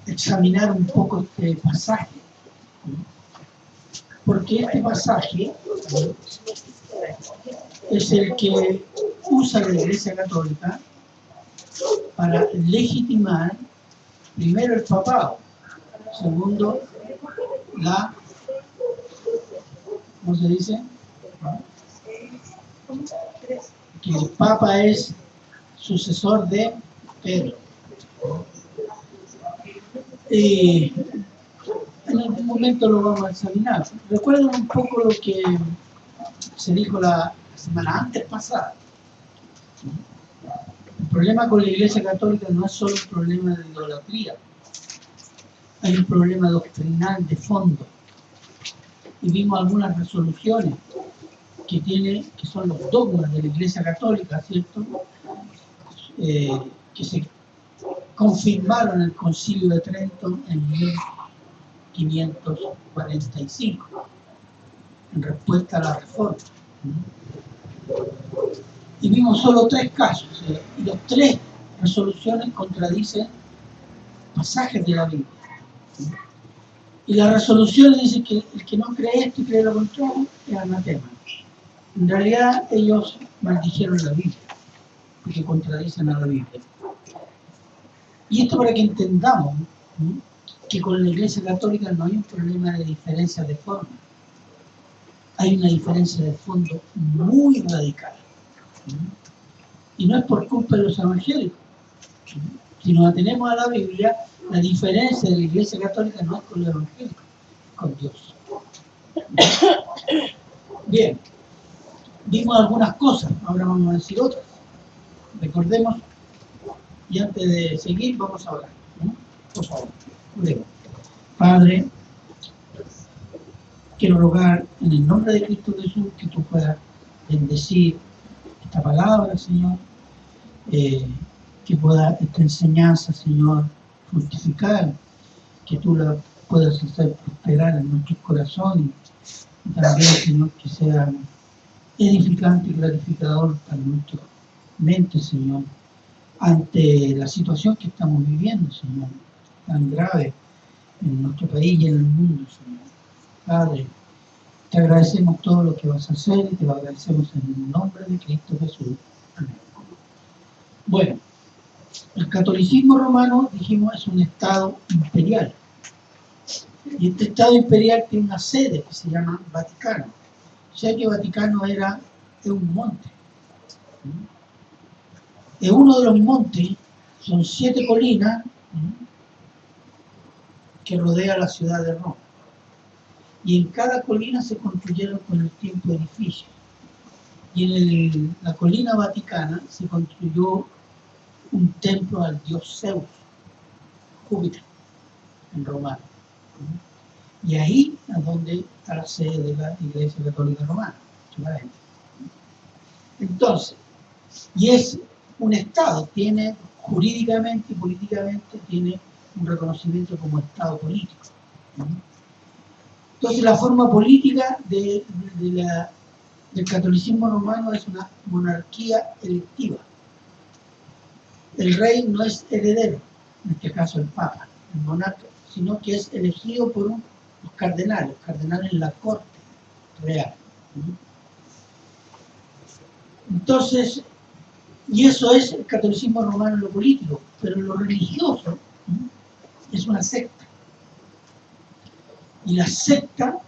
examinar un poco este pasaje, porque este pasaje es el que usa la Iglesia Católica para legitimar primero el papado, segundo ¿cómo se dice? Que el Papa es sucesor de Pedro. Y en algún momento lo vamos a examinar. Recuerden un poco lo que se dijo la semana antes pasada. El problema con la Iglesia Católica no es solo un problema de idolatría, hay un problema doctrinal de fondo. Y vimos algunas resoluciones que son los dogmas de la Iglesia Católica, ¿cierto? Que se confirmaron en el Concilio de Trento en 1545, en respuesta a la Reforma. Y vimos solo 3 casos, y las 3 resoluciones contradicen pasajes de la Biblia. Y la resolución dice que el que no cree esto y cree lo contrario es anatema. En realidad ellos maldijeron la Biblia, porque contradicen a la Biblia. Y esto para que entendamos que con la Iglesia Católica no hay un problema de diferencia de forma, hay una diferencia de fondo muy radical. Y no es por culpa de los evangélicos. Si nos atenemos a la Biblia, la diferencia de la Iglesia Católica no es con los evangélicos, es con Dios. Bien, vimos algunas cosas, ahora vamos a decir otras. Recordemos, y antes de seguir, vamos a orar. Por favor, oremos. Padre, quiero rogar en el nombre de Cristo Jesús que tú puedas bendecir esta palabra, Señor, que pueda esta enseñanza, Señor, fructificar, que tú la puedas hacer prosperar en nuestros corazones, y también, Señor, que sea edificante y gratificador para nuestra mente, Señor, ante la situación que estamos viviendo, Señor, tan grave en nuestro país y en el mundo, Señor. Padre, te agradecemos todo lo que vas a hacer y te lo agradecemos en el nombre de Cristo Jesús. Amén. Bueno, el catolicismo romano, dijimos, es un estado imperial. Y este estado imperial tiene una sede que se llama Vaticano. O sea que Vaticano es un monte. Es uno de los montes, son 7 colinas que rodea la ciudad de Roma. Y en cada colina se construyeron con el tiempo edificios. Y en la colina vaticana se construyó un templo al dios Zeus, Júpiter, en romano. Y ahí es donde está la sede de la Iglesia Católica Romana. Entonces, y es un Estado, tiene jurídicamente y políticamente tiene un reconocimiento como Estado político. Entonces la forma política del catolicismo romano es una monarquía electiva. El rey no es heredero, en este caso el Papa, el monarca, sino que es elegido por los cardenales en la corte real. Entonces, y eso es el catolicismo romano en lo político, pero en lo religioso es una secta. Y la secta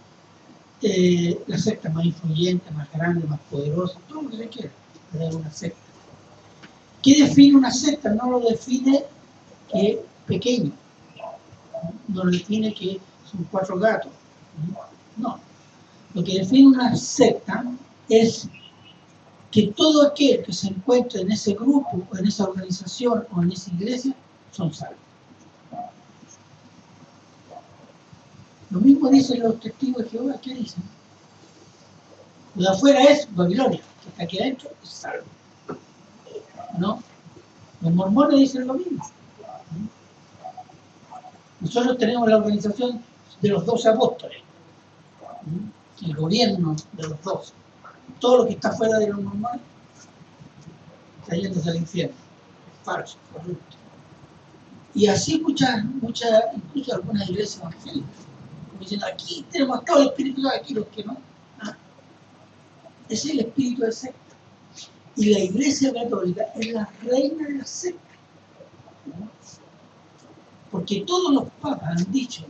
más influyente, más grande, más poderosa, todo lo que se quiera, es una secta. ¿Qué define una secta? No lo define que es pequeño, no lo define que son 4 gatos, no. Lo que define una secta es que todo aquel que se encuentre en ese grupo, o en esa organización, o en esa iglesia, son salvos. Lo mismo dicen los testigos de Jehová. ¿Qué dicen? Lo de afuera es Babilonia, que está aquí adentro es salvo. ¿No? Los mormones dicen lo mismo. Nosotros tenemos la organización de los 12 apóstoles, el gobierno de los 12. Todo lo que está fuera de los mormones está yéndose al infierno. Es falso, corrupto. Y así muchas, incluso algunas iglesias evangélicas, como dicen, aquí tenemos todo el espíritu, aquí los que no. Ah, ese es el espíritu de secta. Y la iglesia católica es la reina de la secta. Porque todos los papas han dicho,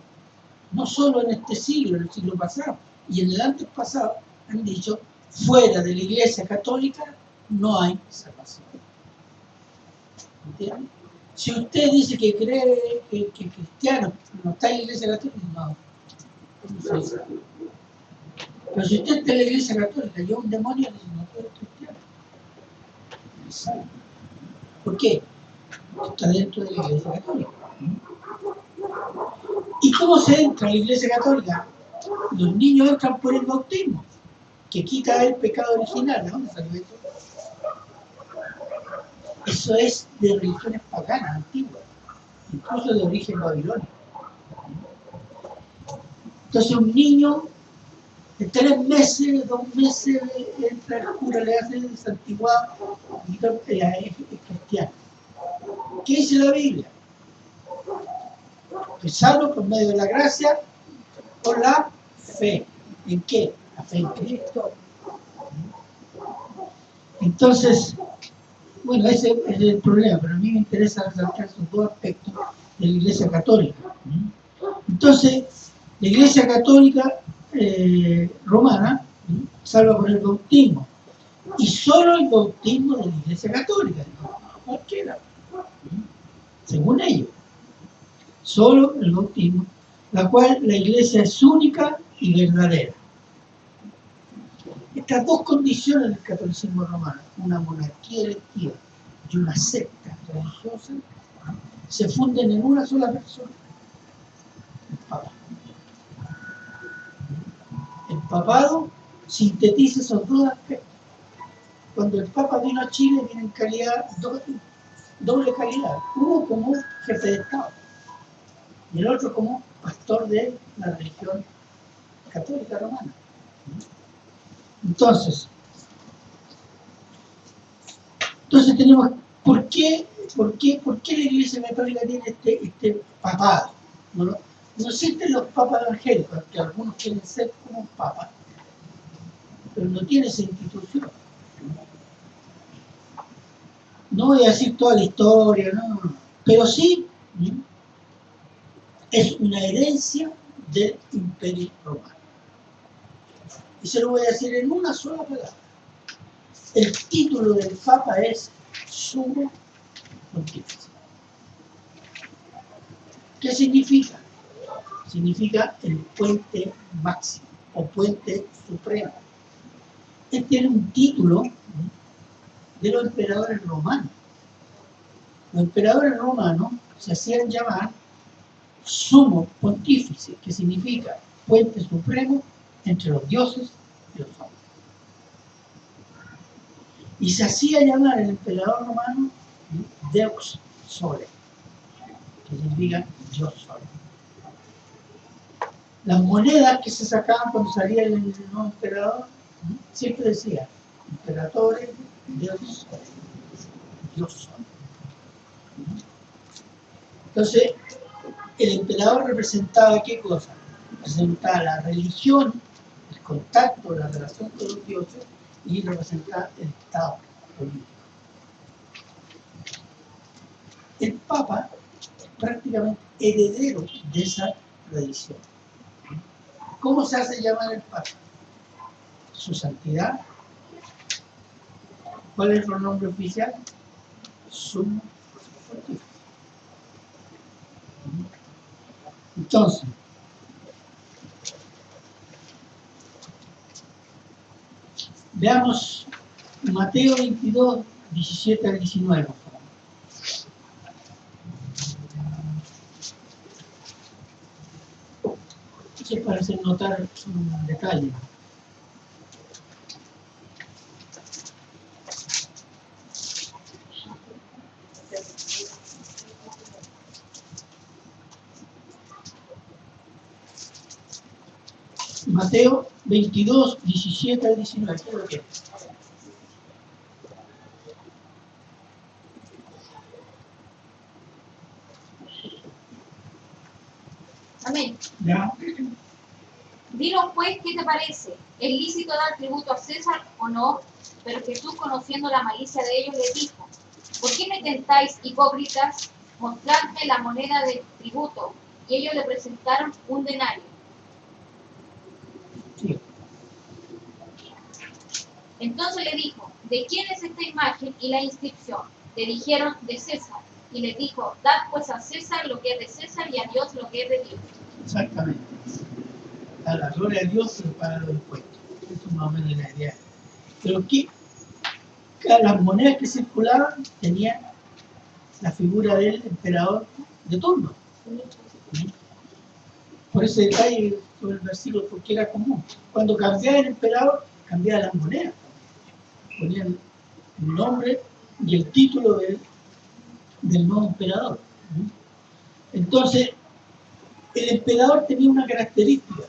no solo en este siglo, en el siglo pasado, y en el antes pasado, han dicho, fuera de la iglesia católica no hay salvación. ¿Entiendes? Si usted dice que cree que cristiano no está en la iglesia católica, no sé. Pero si usted está en la iglesia católica y un demonio, dice, no, tú eres cristiano. No sabe. ¿Por qué? Porque está dentro de la iglesia católica. ¿Y cómo se entra a la iglesia católica? Los niños entran por el bautismo, que quita el pecado original. ¿De dónde salió eso? Eso es de religiones paganas, antiguas, incluso de origen babilónico. Entonces un niño de 3 meses, 2 meses, entra el cura, le hace el santiguado, y es cristiano. ¿Qué dice la Biblia? Que salvo por medio de la gracia, por la fe. ¿En qué? La fe en Cristo. Entonces, bueno, ese es el problema, pero a mí me interesa resaltar esos dos aspectos de la Iglesia Católica. Entonces, la Iglesia Católica romana salva por el bautismo, y solo el bautismo de la Iglesia Católica, no cualquiera, según ellos, solo el bautismo, la cual la Iglesia es única y verdadera. Estas dos condiciones del catolicismo romano, una monarquía electiva y una secta religiosa, se funden en una sola persona, el Papa. El papado sintetiza esos dos aspectos. Cuando el Papa vino a Chile, vino en calidad, doble calidad. Uno como jefe de Estado y el otro como pastor de la religión católica romana. Entonces tenemos, ¿por qué la Iglesia Católica tiene este papado? No existen los papas evangélicos, que algunos quieren ser como un papa, pero no tiene esa institución. No voy a decir toda la historia, no, pero sí es una herencia del Imperio Romano. Y se lo voy a decir en una sola palabra. El título del Papa es Sumo Pontífice. ¿Qué significa? Significa el puente máximo o puente supremo. Él tiene un título de los emperadores romanos. Los emperadores romanos se hacían llamar Sumo Pontífice, que significa puente supremo entre los dioses y los hombres. Y se hacía llamar el emperador romano Deus Sole, que significa Dios Sol. Las monedas que se sacaban cuando salía el nuevo emperador siempre decía Imperatore Deus Sol, Dios Sol. Entonces, el emperador representaba ¿qué cosa? Representaba la religión, el contacto, la relación con los dioses, y representaba el Estado político. El Papa es prácticamente heredero de esa tradición. ¿Cómo se hace llamar el Papa? Su santidad. ¿Cuál es el nombre oficial? Sumo Pontífice. Entonces, veamos Mateo 22, 17 al 19, por favor. Eso es para hacer notar un detalle. Mateo 22, 17 al 19. ¿Qué es lo que es? Amén. ¿Ya? Dinos pues, ¿qué te parece? ¿Es lícito dar tributo a César o no? Pero Jesús, conociendo la malicia de ellos, les dijo: ¿por qué me tentáis, hipócritas? Mostradme la moneda del tributo. Y ellos le presentaron un denario. Sí. Entonces le dijo: ¿de quién es esta imagen y la inscripción? Le dijeron: de César. Y les dijo: dad pues a César lo que es de César y a Dios lo que es de Dios. Exactamente. A la gloria de Dios se paga los impuestos. Esto es más o menos la idea. Pero que las monedas que circulaban tenían la figura del emperador de turno. Por ese detalle sobre el versículo, porque era común. Cuando cambiaba el emperador, cambiaba las monedas. Ponían el nombre y el título del nuevo emperador. Entonces, el emperador tenía una característica: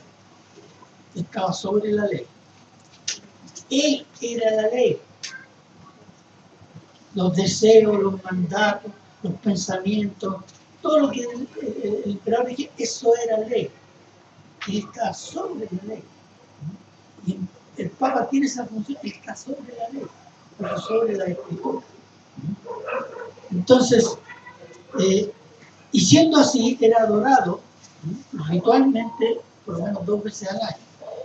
estaba sobre la ley. Él era la ley. Los deseos, los mandatos, los pensamientos, todo lo que el emperador decía, eso era ley. Él está sobre la ley. Y el Papa tiene esa función, está sobre la ley, pero sobre la escritura. Entonces, y siendo así, era adorado ritualmente por lo menos 2 veces al año.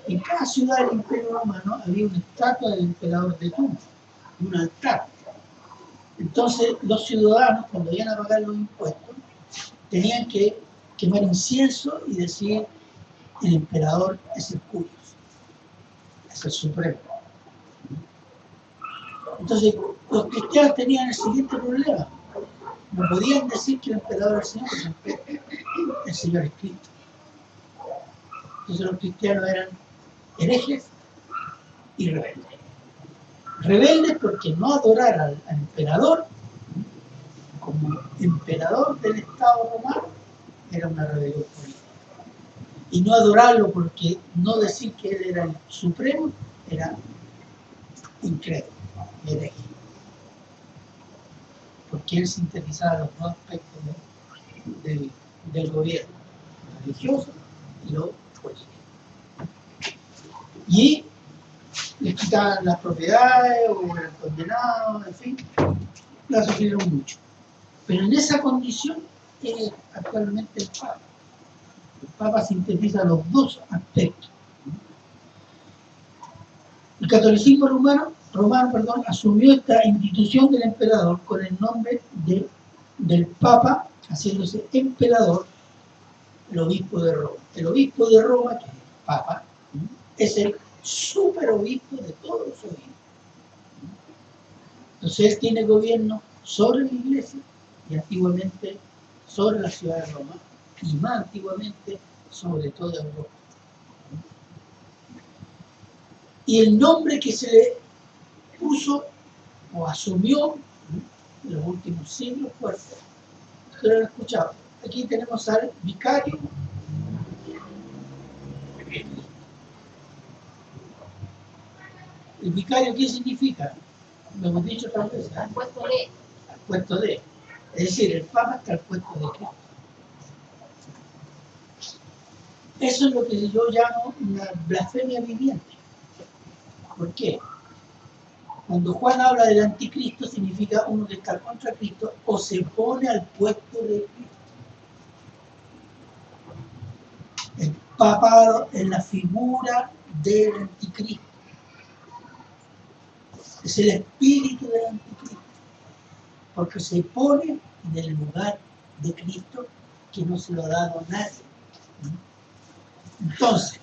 En cada ciudad del Imperio Romano había una estatua del emperador de turno, y un altar. Entonces, los ciudadanos, cuando iban a pagar los impuestos, tenían que quemar incienso y decir: el emperador es el curio, es el supremo. Entonces, los cristianos tenían el siguiente problema: no podían decir que el emperador era el Señor, porque el Señor es Cristo. Entonces, los cristianos eran herejes y rebeldes. Rebeldes porque no adorar al emperador como emperador del Estado romano era una rebelión política. Y no adorarlo porque no decir que él era el supremo era incrédulo, hereje. Porque él sintetizaba los dos aspectos del gobierno: religioso y lo político. Y les quitaban las propiedades o eran condenados, en fin, la sufrieron mucho. Pero en esa condición es actualmente el Papa. El Papa sintetiza los dos aspectos. El catolicismo romano, asumió esta institución del emperador con el nombre del Papa, haciéndose emperador el obispo de Roma. El obispo de Roma, que es el Papa, es el superobispo de todos los obispos. Entonces él tiene gobierno sobre la iglesia y antiguamente sobre la ciudad de Roma y más antiguamente sobre toda Europa. Y el nombre que se le puso o asumió en los últimos siglos fue, ustedes lo han escuchado, aquí tenemos al vicario. ¿El vicario qué significa? Lo hemos dicho otras veces. Al puesto de. Al puesto de. Es decir, el Papa está al puesto de Cristo. Eso es lo que yo llamo una blasfemia viviente. ¿Por qué? Cuando Juan habla del anticristo, significa uno que está contra Cristo o se pone al puesto de Cristo. El papado es la figura del anticristo. Es el espíritu del anticristo. Porque se pone en el lugar de Cristo que no se lo ha dado a nadie. Entonces,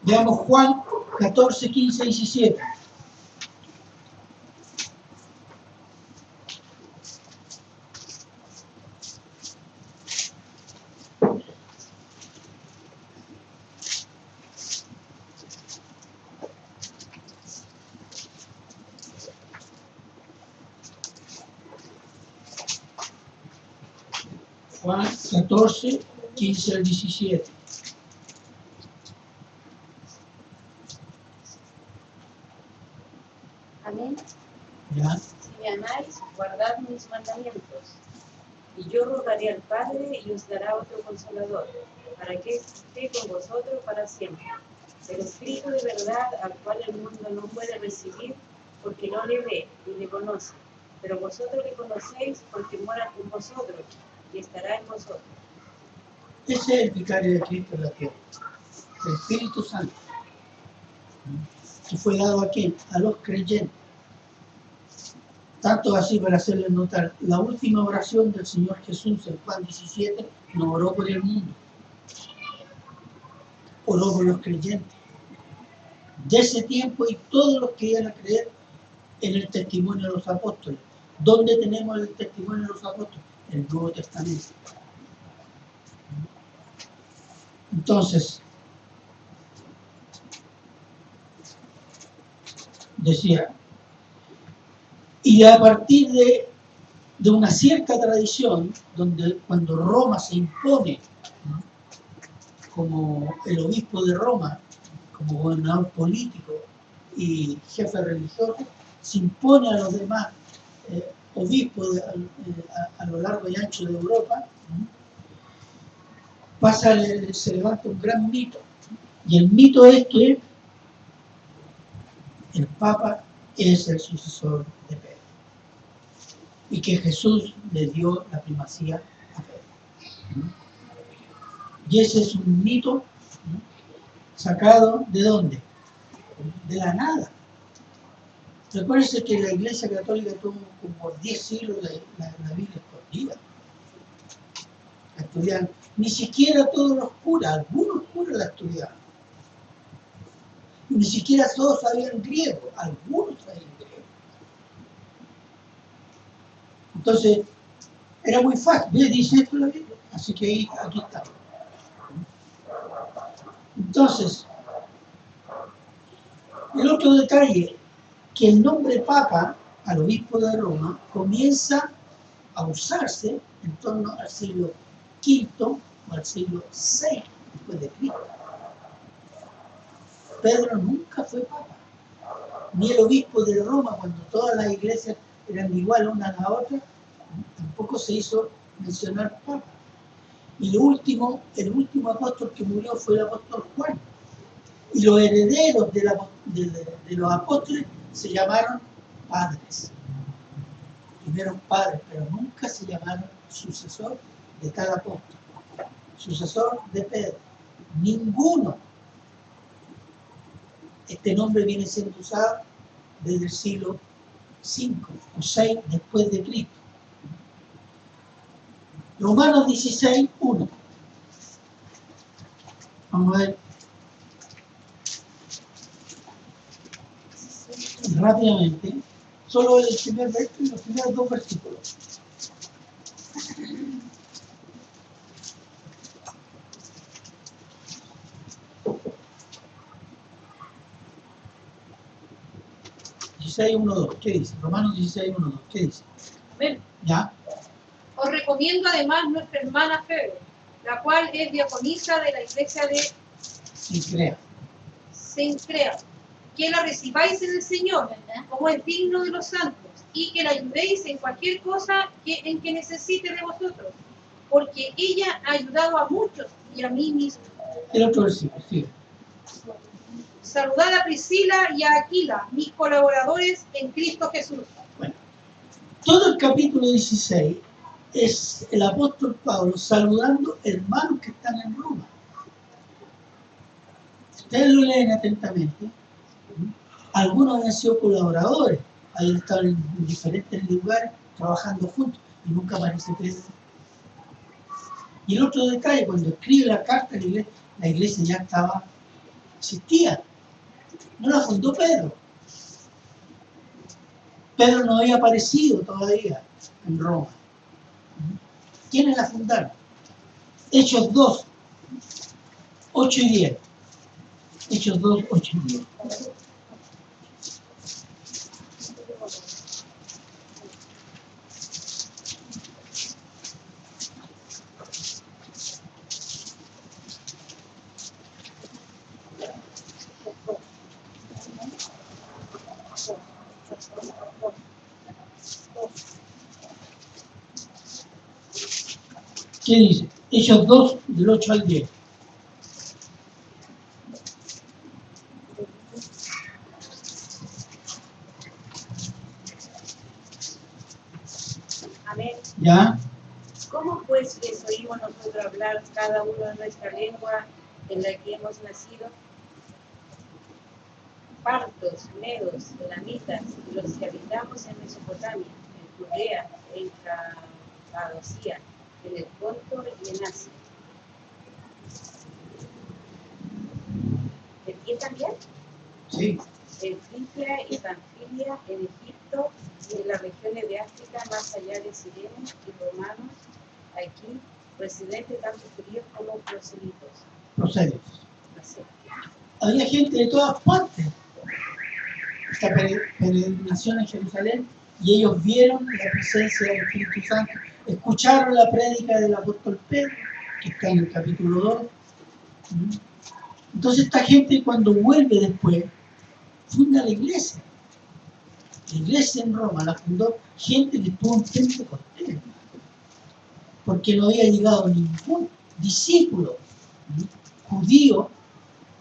veamos Juan 14, 15, 17. Juan 14, 15 al 17. Amén. ¿Ya? Si me amáis, guardad mis mandamientos. Y Y yo rogaré al Padre y os dará otro Consolador, para que esté con vosotros para siempre. El Espíritu de verdad, al cual el mundo no puede recibir, porque no le ve ni le conoce. Pero vosotros le conocéis, porque mora con vosotros y estará en vosotros. Ese es el vicario de Cristo en la tierra, el Espíritu Santo, que fue dado a quién? A los creyentes. Tanto así para hacerles notar, la última oración del Señor Jesús en Juan 17 no oró por el mundo, oró por los creyentes. De ese tiempo y todos los que iban a creer en el testimonio de los apóstoles. ¿Dónde tenemos el testimonio de los apóstoles? En el Nuevo Testamento. Entonces, decía, y a partir de una cierta tradición, donde cuando Roma se impone como el obispo de Roma, como gobernador político y jefe religioso, se impone a los demás obispos a lo largo y ancho de Europa, se levanta un gran mito. Y el mito es que el Papa es el sucesor de Pedro y que Jesús le dio la primacía a Pedro. Y ese es un mito sacado ¿de dónde? De la nada. Recuérdense que la Iglesia Católica tuvo como 10 siglos la Biblia escondida. La estudiaban, ni siquiera todos los curas, algunos curas la estudiaban. Ni siquiera todos sabían griego, algunos sabían griego. Entonces, era muy fácil. Dice esto la Biblia, así que aquí está. Entonces, el otro detalle, que el nombre Papa al obispo de Roma comienza a usarse en torno al siglo V o al siglo VI después de Cristo. Pedro nunca fue Papa, ni el obispo de Roma, cuando todas las iglesias eran igual una a la otra, tampoco se hizo mencionar Papa. Y el último apóstol que murió fue el apóstol Juan. Y los herederos de los apóstoles se llamaron padres. Primero padres, pero nunca se llamaron sucesor de tal apóstol. Sucesor de Pedro. Ninguno. Este nombre viene siendo usado desde el siglo V o VI después de Cristo. Romanos 16, 1. Vamos a ver rápidamente, solo el primer versículo, los primeros dos versículos. ¿Qué dice? Romanos 16, 1, 2, ¿qué dice? Amén. ¿Ya? Os recomiendo además nuestra hermana Febe, la cual es diaconisa de la iglesia de Cencrea, que la recibáis en el Señor, como es digno de los santos, y que la ayudéis en cualquier cosa en que necesite de vosotros, porque ella ha ayudado a muchos y a mí mismo. El otro versículo, sí. Saludad a Priscila y a Aquila, mis colaboradores en Cristo Jesús. Bueno, todo el capítulo 16 es el apóstol Pablo saludando hermanos que están en Roma. Ustedes lo leen atentamente. Algunos han sido colaboradores, han estado en diferentes lugares trabajando juntos y nunca aparece Pedro. Y el otro detalle, cuando escribe la carta, la iglesia ya existía. No la fundó Pedro. Pedro no había aparecido todavía en Roma. ¿Quiénes la fundaron? Hechos 2, 8 y 10. Hechos 2, 8 y 10. ¿Qué dice? Hechos 2, del 8 al 10. Amén. ¿Ya? ¿Cómo pues les oímos nosotros hablar cada uno en nuestra lengua en la que hemos nacido? Partos, medos, elamitas, y los que habitamos en Mesopotamia, en Judea, en Capadocia, en el Ponto y en Asia. ¿En ti también? Sí. En Frigia y Panfilia, en Egipto y en las regiones de África, más allá de Sirene y romanos, aquí, residentes tanto judíos como proselitos. Proselitos. Así. Había gente de todas partes. Esta peregrinación en Jerusalén, y ellos vieron la presencia del Espíritu Santo, escucharon la prédica del apóstol Pedro, que está en el capítulo 2. Entonces esta gente, cuando vuelve después, funda la iglesia. La iglesia en Roma la fundó gente que estuvo en Pentecostés, porque no había llegado ningún discípulo judío,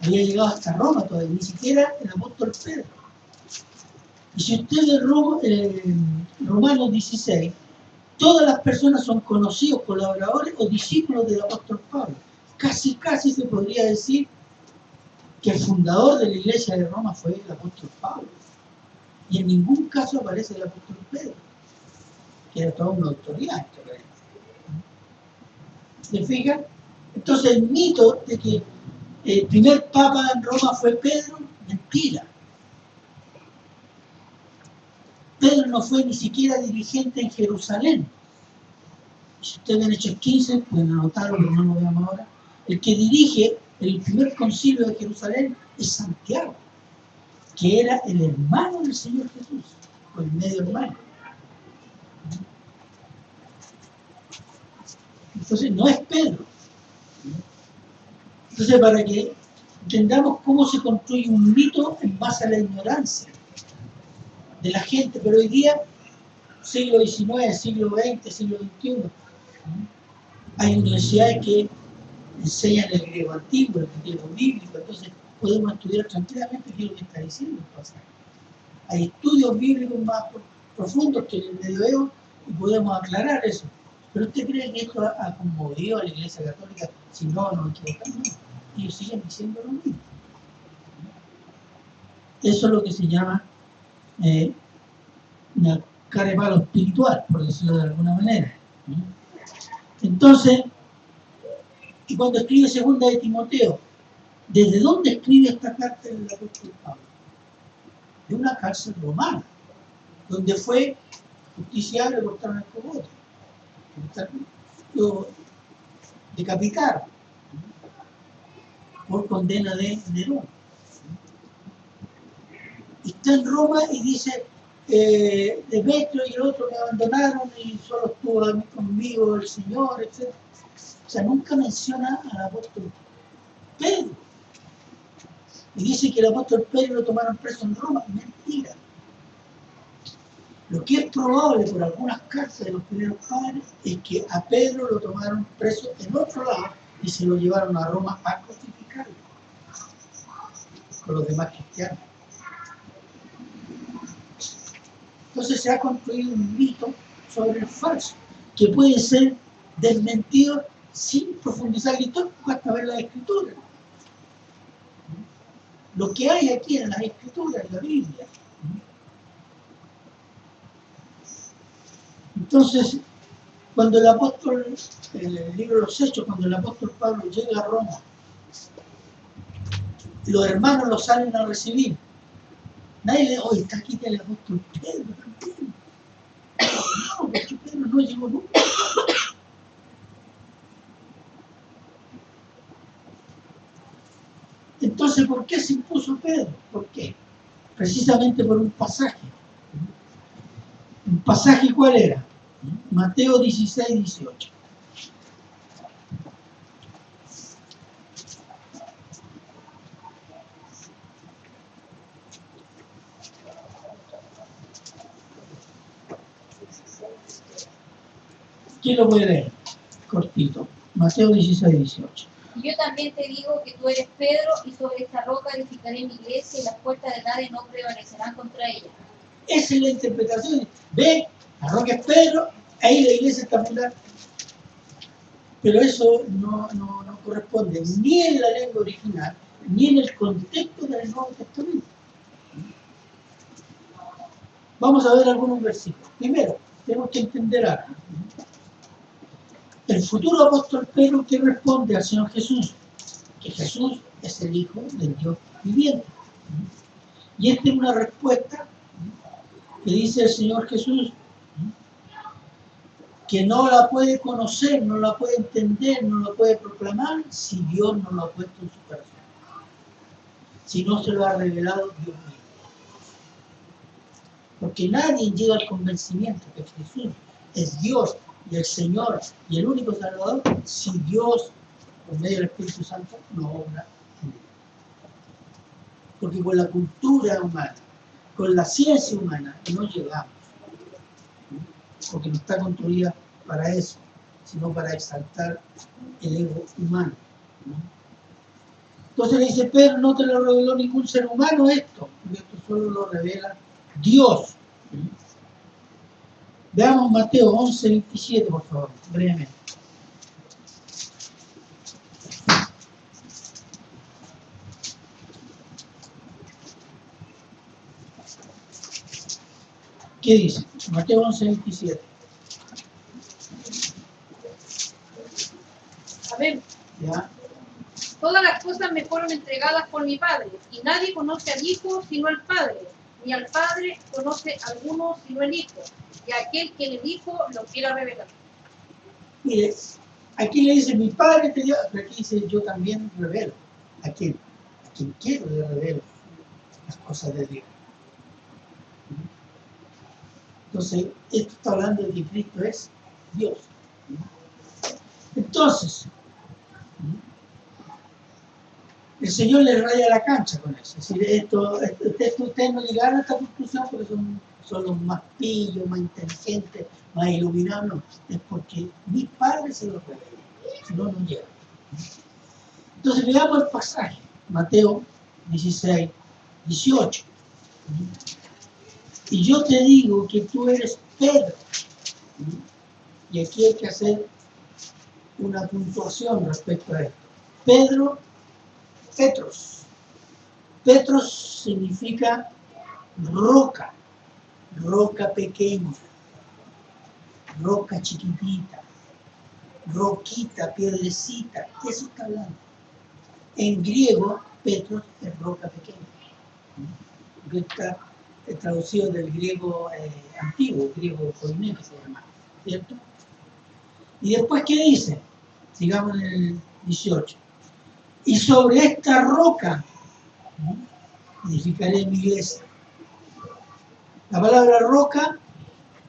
había llegado hasta Roma todavía, ni siquiera el apóstol Pedro. Y si usted ve Romanos 16, todas las personas son conocidos, colaboradores o discípulos del apóstol Pablo. Casi se podría decir que el fundador de la iglesia de Roma fue el apóstol Pablo. Y en ningún caso aparece el apóstol Pedro, que era toda una autoridad. ¿Se fijan? Entonces el mito de que el primer papa en Roma fue Pedro, mentira. Pedro no fue ni siquiera dirigente en Jerusalén. Si ustedes ven Hechos 15, pueden anotarlo, pero no lo veamos ahora. El que dirige el primer concilio de Jerusalén es Santiago, que era el hermano del Señor Jesús, o el medio hermano. Entonces no es Pedro. Entonces, para que entendamos cómo se construye un mito en base a la ignorancia de la gente, pero hoy día, siglo XIX, siglo XX, siglo XXI, hay universidades que enseñan el griego antiguo, el griego bíblico, entonces podemos estudiar tranquilamente qué es lo que está diciendo el pasaje. Hay estudios bíblicos más profundos que en el medioevo y podemos aclarar eso. ¿Pero usted cree que esto ha conmovido a la Iglesia Católica? Si no, nos equivocamos. Ellos siguen diciendo lo mismo. Eso es lo que se llama una cara de palo espiritual, por decirlo de alguna manera. Entonces, y cuando escribe segunda de Timoteo, ¿desde dónde escribe esta carta del apóstol Pablo? De una cárcel romana, donde fue justiciable, le cortaron el cogote, lo decapitaron por condena de Nerón. Y está en Roma y dice, Demetrio y el otro me abandonaron y solo estuvo conmigo el Señor, etc. O sea, nunca menciona al apóstol Pedro. Y dice que el apóstol Pedro lo tomaron preso en Roma. Mentira. Lo que es probable por algunas cartas de los primeros padres es que a Pedro lo tomaron preso en otro lado y se lo llevaron a Roma a crucificarlo con los demás cristianos. Entonces se ha construido un mito sobre el falso, que puede ser desmentido sin profundizar en esto, hasta ver las escrituras. Lo que hay aquí en las escrituras, en la Biblia. Entonces, cuando el apóstol, en el libro de los Hechos, cuando el apóstol Pablo llega a Roma, los hermanos lo salen a recibir. Nadie le dice, está aquí el apóstol Pedro también. No, porque Pedro no llegó nunca. Entonces, ¿por qué se impuso Pedro? ¿Por qué? Precisamente por un pasaje. ¿Un pasaje cuál era? Mateo 16, 18. ¿Quién lo puede leer? cortito. Mateo 16, 18. Y yo también te digo que tú eres Pedro, y sobre esta roca edificaré mi iglesia, y las puertas del Hades no prevalecerán contra ella. Esa es la interpretación. Ve, la roca es Pedro, ahí la iglesia está fundada. Pero eso no corresponde ni en la lengua original, ni en el contexto del Nuevo Testamento. Vamos a ver algunos versículos. Primero, tenemos que entender algo. El futuro apóstol Pedro que responde al Señor Jesús, que Jesús es el Hijo del Dios viviente. Y esta es una respuesta que dice el Señor Jesús, que no la puede conocer, no la puede entender, no la puede proclamar si Dios no lo ha puesto en su corazón. Si no se lo ha revelado Dios mismo. Porque nadie llega al convencimiento que Jesús es Dios y el Señor y el único Salvador si Dios, por medio del Espíritu Santo, no obra en él. Porque con la cultura humana, con la ciencia humana, no llegamos. Porque no está construida para eso, sino para exaltar el ego humano. Entonces le dice, Pedro, no te lo reveló ningún ser humano esto, porque esto solo lo revela Dios. Veamos Mateo 11, 27, por favor, brevemente. ¿Qué dice? Mateo 11, 27. A ver, ¿Ya? todas las cosas me fueron entregadas por mi Padre, y nadie conoce al Hijo sino al Padre, ni al Padre conoce a alguno sino el Hijo, y a aquel que el Hijo lo quiera revelar. Mire, aquí le dice, mi Padre te dio, pero aquí dice, yo también revelo. ¿A quién? A quien quiero le revelo las cosas de Dios. Entonces, esto está hablando de que Cristo es Dios. Entonces, el Señor le raya la cancha con eso. Es decir, ustedes no llegaron a esta conclusión porque son los más pillos, más inteligentes, más iluminados. No, es porque mi Padre se lo revela. Si no, no llega. Entonces, veamos el pasaje. Mateo 16, 18. Y yo te digo que tú eres Pedro. Y aquí hay que hacer una puntuación respecto a esto. Pedro, Petros. Petros significa roca, roca pequeña, roca chiquitita, roquita, piedrecita. Eso está hablando. En griego, Petros es roca pequeña. Está traducido del griego antiguo, griego koiné, que se llama, ¿cierto? Y después, ¿qué dice? Sigamos en el 18. Y sobre esta roca edificaré mi iglesia. La palabra roca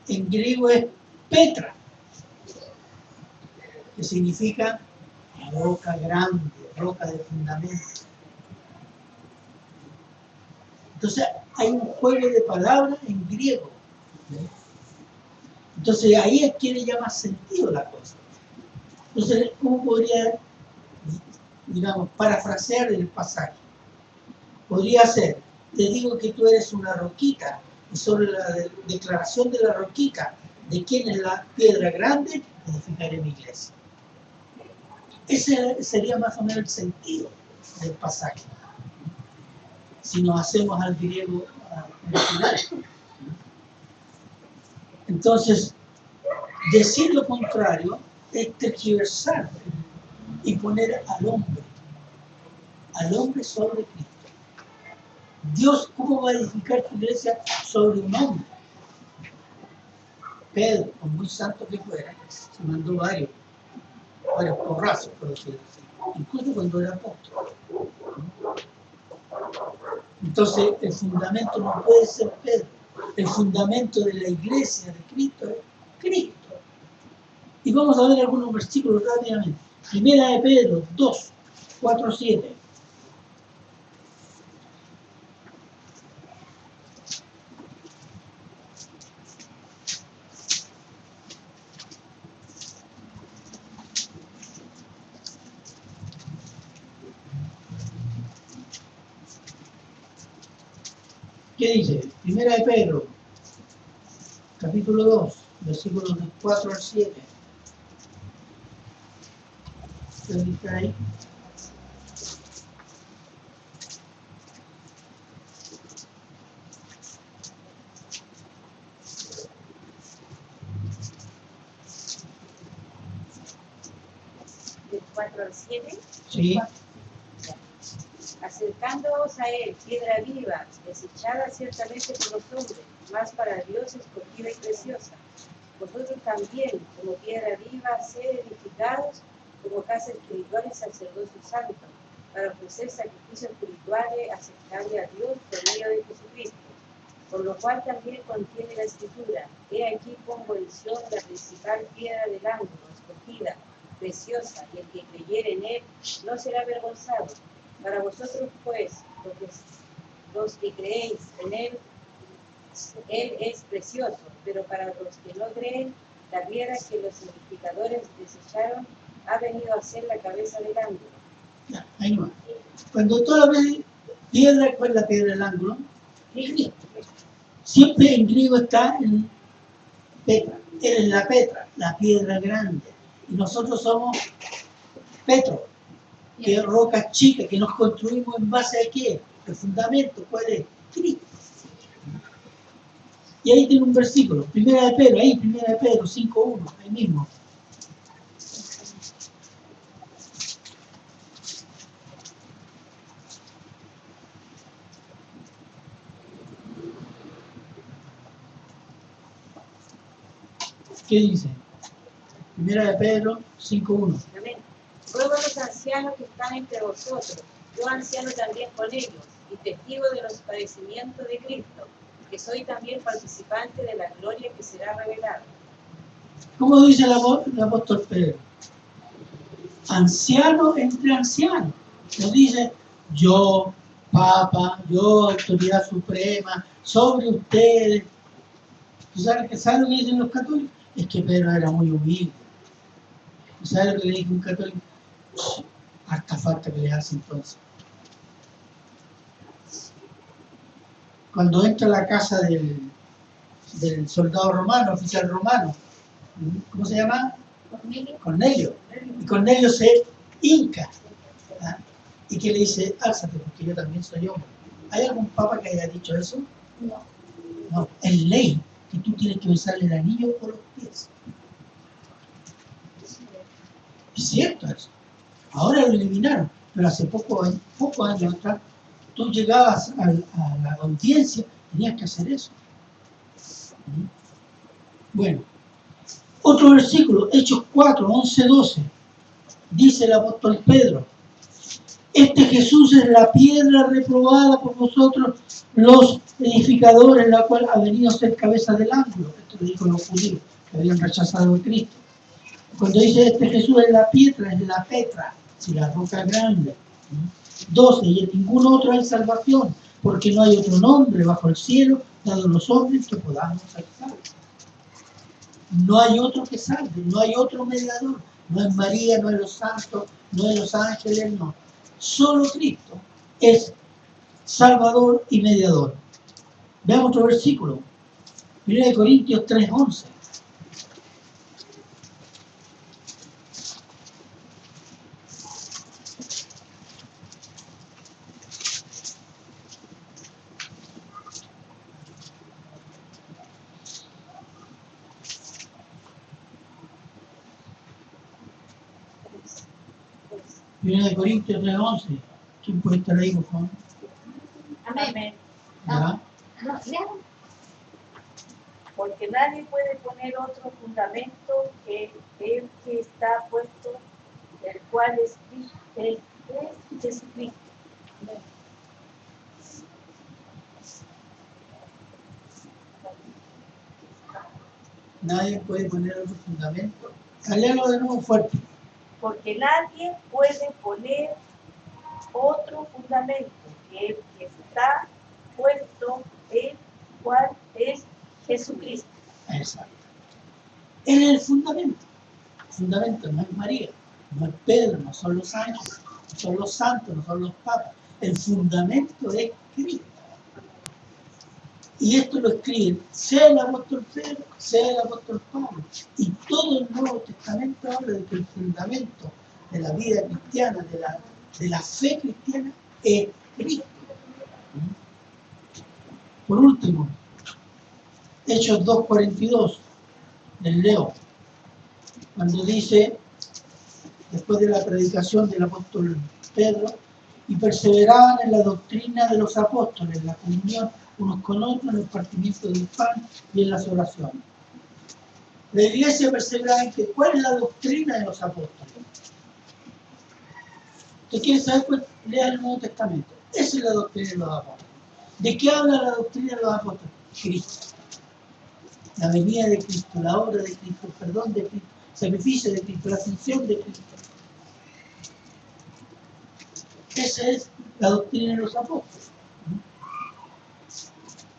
en griego es Petra, que significa roca grande, roca de fundamento. Entonces hay un juego de palabras en griego. Entonces ahí es que le llama sentido la cosa. Entonces, ¿cómo podría, digamos, parafrasear el pasaje? Podría ser, te digo que tú eres una roquita, y sobre la declaración de la roquita, de quién es la piedra grande, edificaré mi iglesia. Ese sería más o menos el sentido del pasaje. Si nos hacemos al griego original. Entonces, decir lo contrario es tergiversar y poner al hombre sobre Cristo. Dios, ¿cómo va a edificar su iglesia sobre un hombre? Pedro, por muy santo que fuera, se mandó varios porrazos, por decirlo así, incluso cuando era apóstol. Entonces, el fundamento no puede ser Pedro. El fundamento de la iglesia de Cristo es Cristo. Y vamos a ver algunos versículos rápidamente. Primera de Pedro 2, 4, 7. ¿Qué dice? Primera de Pedro, capítulo 2, versículos del 4 al 7. ¿Qué dice ahí? Del 4 al 7. Sí. Acercándoos a él, piedra viva, desechada ciertamente por los hombres, mas para Dios escogida y preciosa. Vosotros también, como piedra viva, sed edificados como casa espiritual y sacerdocio santo, para ofrecer sacrificios espirituales aceptables a Dios por medio de Jesucristo. Por lo cual también contiene la Escritura: he aquí pongo en Sion la principal piedra del ángulo, escogida, preciosa, y el que creyere en él no será avergonzado. Para vosotros, pues, los que creéis en él es precioso, pero para los que no creen, la piedra que los edificadores desecharon ha venido a ser la cabeza del ángulo. Ya, ahí no. Cuando tú hablas piedra, ¿cuál es la piedra del ángulo? Cristo. Siempre en griego está en Petra. En la Petra, la piedra grande. Y nosotros somos Petro, que es roca chica, que nos construimos en base a qué? El fundamento, ¿cuál es? Cristo. Y ahí tiene un versículo, primera de Pedro, 5:1, ahí mismo. ¿Qué dice? Primera de Pedro 5:1. Amén. Ruego a los ancianos que están entre vosotros, yo anciano también con ellos, y testigo de los padecimientos de Cristo, que soy también participante de la gloria que será revelada. ¿Cómo dice el apóstol Pedro? Anciano entre ancianos. Nos dice, yo, Papa, yo, autoridad suprema, sobre ustedes. ¿Sabes lo que dicen los católicos? Es que Pedro era muy humilde. ¿Sabes lo que le dice un católico? Harta falta que le hace entonces. Cuando entra a la casa del soldado romano, oficial romano, ¿cómo se llama? Cornelio. Y Cornelio se hinca. ¿Ah? Y que le dice, álzate, porque yo también soy hombre. ¿Hay algún papa que haya dicho eso? No. No, es ley que tú tienes que besarle el anillo por los pies. Es cierto eso. Ahora lo eliminaron, pero hace pocos años atrás, tú llegabas a la audiencia, tenías que hacer eso. Bueno, otro versículo, Hechos 4, 11, 12, dice el apóstol Pedro, este Jesús es la piedra reprobada por vosotros los edificadores, la cual ha venido a ser cabeza del ángulo. Esto lo dijo los judíos, que habían rechazado a Cristo. Cuando dice este Jesús es la piedra, es la Petra, si la roca grande. 12, y en ningún otro hay salvación, porque no hay otro nombre bajo el cielo dado a los hombres que podamos ser salvos. No hay otro que salve, no hay otro mediador, no es María, no es los santos, no es los ángeles, no. Solo Cristo es Salvador y mediador. Veamos otro versículo, 1 Corintios 3:11. Primera de Corintios 3:11. ¿Quién puede estar ahí, por favor? Amén. ¿Ya? No, lean. Porque nadie puede poner otro fundamento que el que está puesto, el cual es Jesucristo. Nadie puede poner otro fundamento. Léalo de nuevo fuerte. Porque nadie puede poner otro fundamento que el que está puesto, el cual es Jesucristo. Exacto. Él es el fundamento. El fundamento no es María, no es Pedro, no son los ángeles, no son los santos, no son los papas. El fundamento es Cristo. Y esto lo escriben, sea el apóstol Pedro, sea el apóstol Pablo. Y todo el Nuevo Testamento habla de que el fundamento de la vida cristiana, de la fe cristiana, es Cristo. Por último, Hechos 2:42, del leo, cuando dice, después de la predicación del apóstol Pedro, y perseveraban en la doctrina de los apóstoles, en la comunión unos con otros, en el partimiento del pan y en las oraciones. La iglesia perseveraba en que, ¿cuál es la doctrina de los apóstoles? ¿Usted quiere saber? Pues lea el Nuevo Testamento. Esa es la doctrina de los apóstoles. ¿De qué habla la doctrina de los apóstoles? Cristo. La venida de Cristo, la obra de Cristo, el perdón de Cristo, el sacrificio de Cristo, la ascensión de Cristo. Esa es la doctrina de los apóstoles.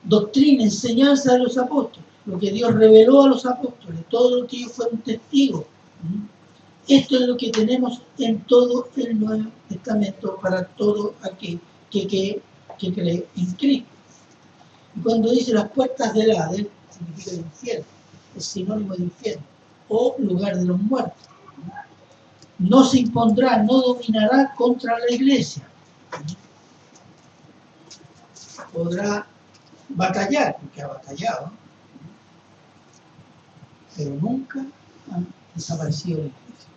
Doctrina, enseñanza de los apóstoles, lo que Dios reveló a los apóstoles, todo lo que ellos fueron testigos. Esto es lo que tenemos en todo el Nuevo Testamento para todo aquel que cree en Cristo. Y cuando dice las puertas del Hades, significa el infierno, es sinónimo de infierno, o lugar de los muertos. No se impondrá, no dominará contra la iglesia. Podrá batallar, porque ha batallado, pero nunca ha desaparecido la iglesia.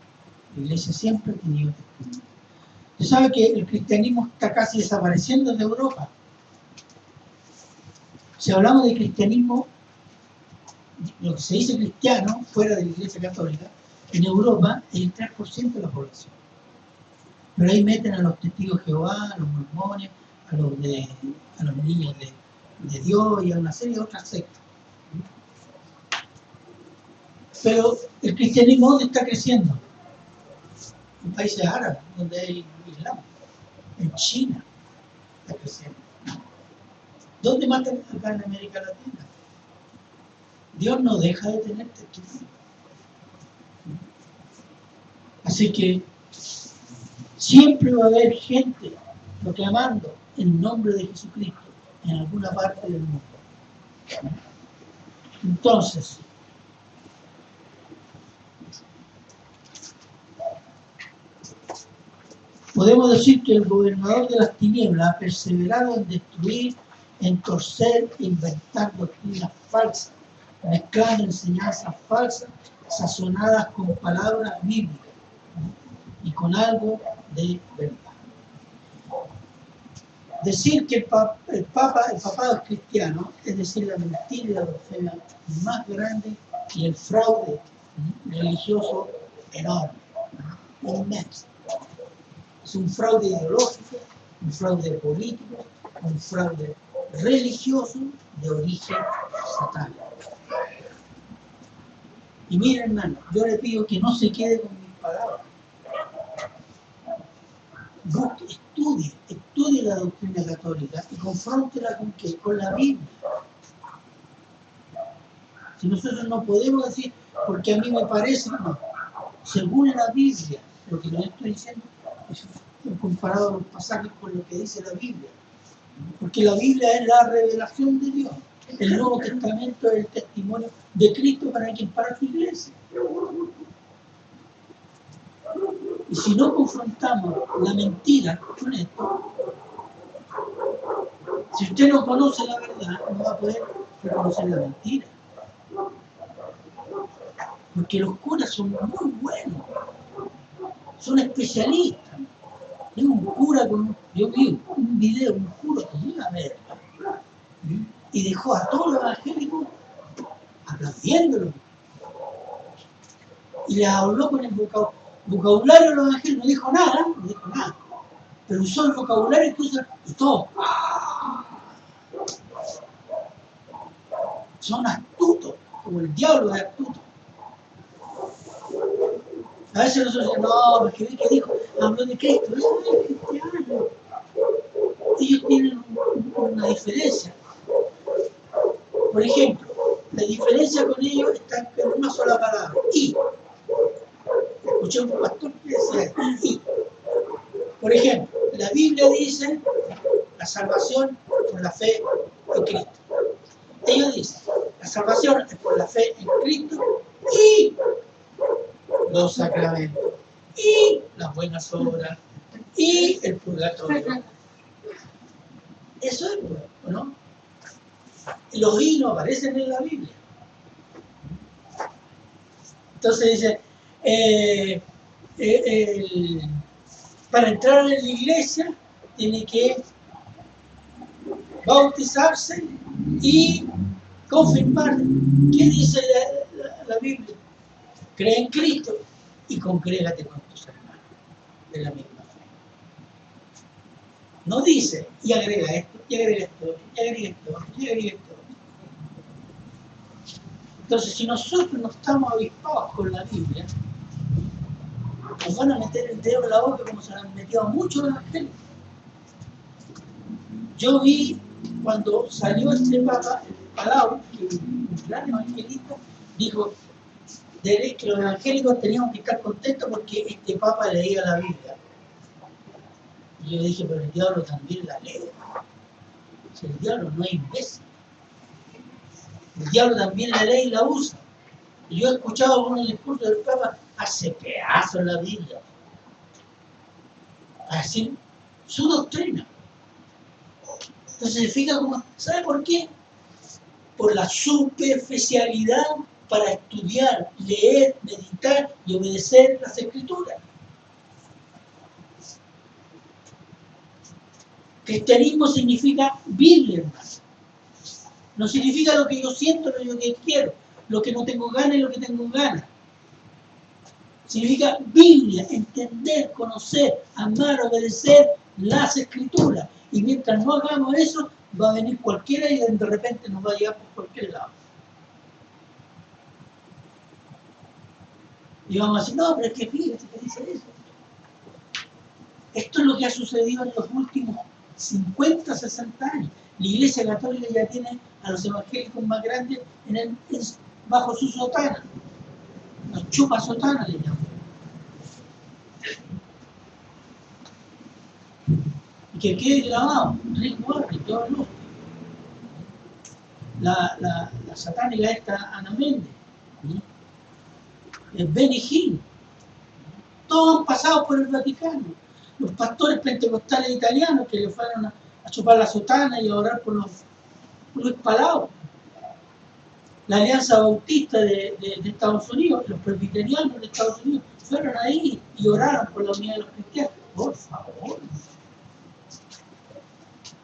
La iglesia siempre ha tenido testimonio. Usted sabe que el cristianismo está casi desapareciendo de Europa. Si hablamos de cristianismo, lo que se dice cristiano fuera de la iglesia católica, en Europa es el 3% de la población. Pero ahí meten a los testigos de Jehová, a los mormones, a los niños de Dios y a una serie de otras sectas. Pero el cristianismo, ¿dónde está creciendo? En países árabes, donde hay Islam. En China está creciendo. ¿Dónde matan acá en América Latina? Dios no deja de tener testimonio. Así que siempre va a haber gente proclamando el nombre de Jesucristo en alguna parte del mundo. Entonces, podemos decir que el gobernador de las tinieblas ha perseverado en destruir, en torcer e inventar doctrinas falsas, mezclando enseñanzas falsas, sazonadas con palabras bíblicas y con algo de verdad. Decir que el papado es cristiano, es decir, la mentira y la blasfemia más grande y el fraude religioso enorme, inmenso. Es un fraude ideológico, un fraude político, un fraude religioso de origen satánico. Y miren, hermano, yo le pido que no se quede con mis palabras. Busque, estudie la doctrina católica y confróntela con ¿qué? Con la Biblia. Si nosotros no podemos decir, porque a mí me parece, no. Según la Biblia, lo que les estoy diciendo es comparado a los pasajes con lo que dice la Biblia. Porque la Biblia es la revelación de Dios. El Nuevo Testamento es el testimonio de Cristo para quien, para su iglesia. Y si no confrontamos la mentira con esto, si usted no conoce la verdad, no va a poder reconocer la mentira. Porque los curas son muy buenos, son especialistas. Es un cura yo vi un video, un cura con una verga, y dejó a todos los evangélicos aplaudiéndolo. Y les habló con el vocabulario de los evangélicos, no dijo nada, pero usó el vocabulario que usa y todo. Son astutos, como el diablo es astuto. A veces nosotros decimos, no, porque vi que dijo, habló de Cristo, eso no es cristiano. Ellos tienen una diferencia. Por ejemplo, la diferencia con ellos está en una sola palabra, y. Escuché un pastor que decía, y. Por ejemplo, la Biblia dice la salvación por la fe en Cristo. Ellos dicen, la salvación es por la fe en Cristo y los sacramentos, y las buenas obras, y el purgatorio. Eso es bueno, ¿no? Los y no aparecen en la Biblia. Entonces dice, para entrar en la iglesia tiene que bautizarse y confirmar. ¿Qué dice la Biblia? Cree en Cristo y congrégate con tus hermanos de la misma fe. No dice, y agrega esto, y agrega esto, y agrega esto, y agrega esto. Entonces, si nosotros no estamos avispados con la Biblia, nos van a meter el dedo en la boca como se han metido a muchos evangélicos. Yo vi cuando salió este Papa, el Palau, que un gran evangelista, dijo que los evangélicos teníamos que estar contentos porque este Papa leía la Biblia. Y yo dije, pero el diablo también la lee. O sea, el diablo no es imbécil. El diablo también la lee y la usa. Y yo he escuchado algunos discursos del Papa, hace pedazos la Biblia. Así, su doctrina. Entonces se fija como, ¿sabe por qué? Por la superficialidad para estudiar, leer, meditar y obedecer las Escrituras. Cristianismo significa Biblia, hermano. No significa lo que yo siento, lo que quiero, lo que no tengo ganas y lo que tengo ganas. Significa Biblia, entender, conocer, amar, obedecer las Escrituras. Y mientras no hagamos eso, va a venir cualquiera y de repente nos va a llegar por cualquier lado. Y vamos a decir, no, pero es que fíjate que dice eso. Esto es lo que ha sucedido en los últimos 50, 60 años. La Iglesia Católica ya tiene a los evangélicos más grandes bajo su sotana. Los chupa sotana le llaman. Y que quede grabado, Rick Warren y todos los. La satánica esta Ana Méndez, el Benny Hill, todos han pasado por el Vaticano. Los pastores pentecostales italianos que le fueron a chupar la sotana y a orar por los palados. La Alianza Bautista de Estados Unidos, los presbiterianos de Estados Unidos, fueron ahí y oraron por la unidad de los cristianos. Por favor.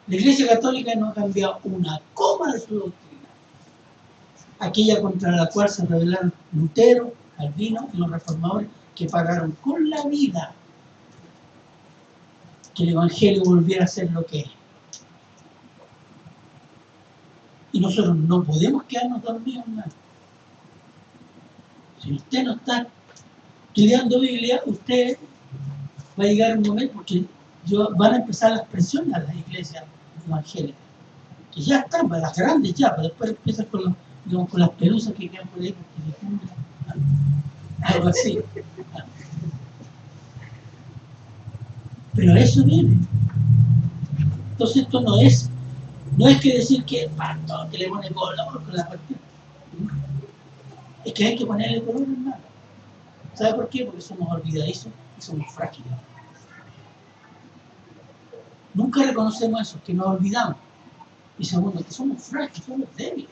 La Iglesia Católica no ha cambiado una coma de su doctrina. Aquella contra la cual se rebelaron Lutero, Calvino y los reformadores que pagaron con la vida que el Evangelio volviera a ser lo que es. Y nosotros no podemos quedarnos dormidos, hermano. Si usted no está estudiando Biblia, usted va a llegar un momento porque van a empezar las presiones a las iglesias evangélicas, que ya están, para las grandes ya, pero después empiezan con las pelusas que quedan por ahí, porque difunden algo así. Pero eso viene. Entonces esto no es que decir que el pastor que le pone color con la cuestión. Es que hay que ponerle color, hermano. ¿Sabe por qué? Porque somos olvidadizos y somos frágiles. Nunca reconocemos eso, que nos olvidamos. Y segundo, que somos frágiles, somos débiles.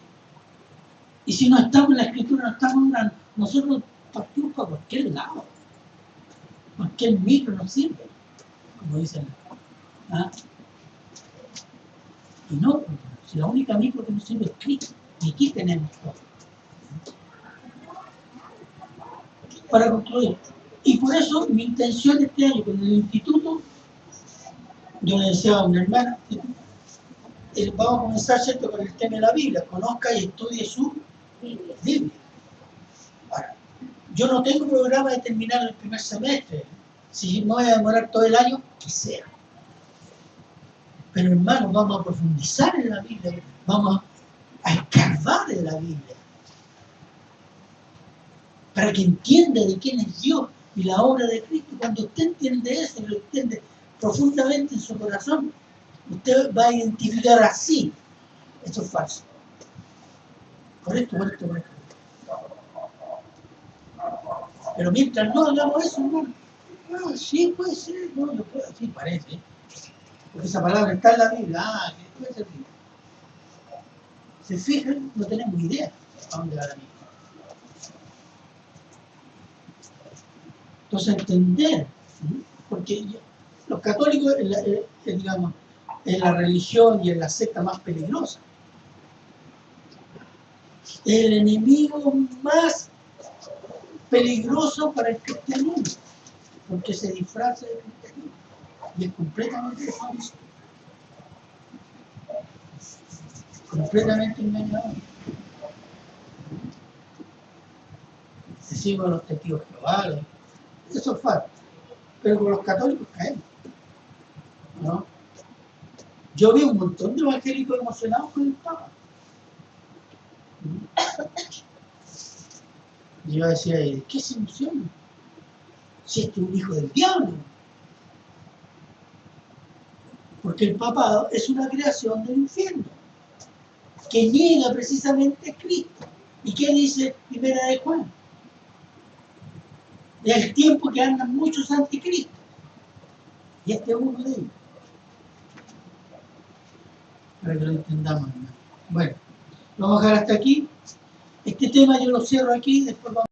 Y si no estamos en la Escritura, no estamos orando, nosotros partimos para cualquier lado. Cualquier micro nos sirve, como dicen. ¿Ah? Y no, si la única micro que nos sirve es Cristo. Y aquí tenemos todo. Para concluir, y por eso mi intención este año con el instituto, yo le decía a una hermana, vamos a comenzar, ¿cierto?, con el tema de la Biblia, conozca y estudie su Biblia. Ahora, yo no tengo programa de terminar el primer semestre, si no voy a demorar todo el año, que sea. Pero hermanos, vamos a profundizar en la Biblia, vamos a escarbar en la Biblia, para que entienda de quién es Dios y la obra de Cristo. Cuando usted entiende eso, lo entiende profundamente en su corazón, usted va a identificar así, esto es falso, por esto. Pero mientras no hagamos eso, hermano, no, sí puede ser, no, yo creo, sí parece, porque esa palabra está en la Biblia, que puede ser. Se fijan, no tenemos idea a dónde va la Biblia. Entonces entender, porque los católicos, digamos, es la religión y es la secta más peligrosa. El enemigo más peligroso para el cristianismo, porque se disfraza de cristianismo y es completamente falso, completamente engañador. Decimos los testigos de Jehová, eso es falso, pero con los católicos caemos, ¿no? Yo vi un montón de evangélicos emocionados con el Papa. Y yo decía, ¿qué se emociona? Si este es un hijo del diablo. Porque el papado es una creación del infierno, que niega precisamente a Cristo. ¿Y qué dice Primera de Juan? Es el tiempo que andan muchos anticristos. Y este es uno de ellos. Para que lo entendamos, hermano. Bueno, lo vamos a dejar hasta aquí. Este tema yo lo cierro aquí, después vamos